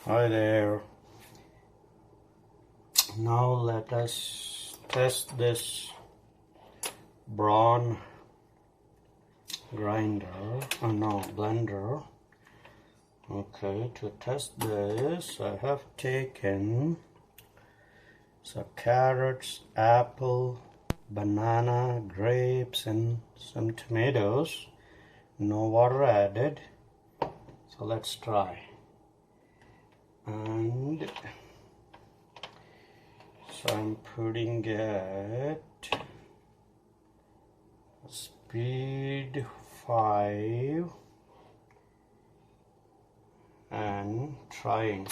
Hi there. Now let us test this Braun blender. Okay, to test this I have taken some carrots, apple, banana, grapes and some tomatoes. No water added. So let's try. And so I'm putting it speed 5 and trying.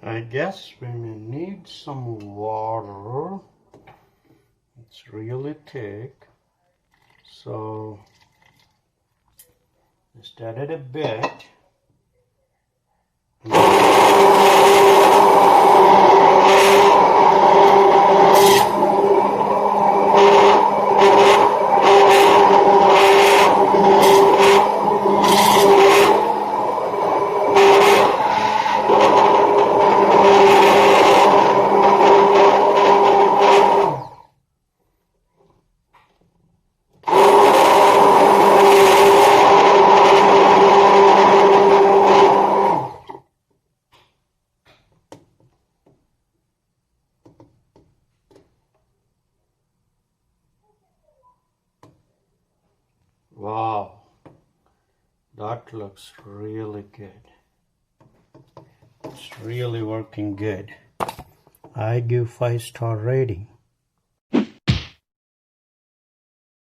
I guess we may need some water. It's really thick, so just add it a bit. Wow, that looks really good. It's really working good. I give 5-star rating.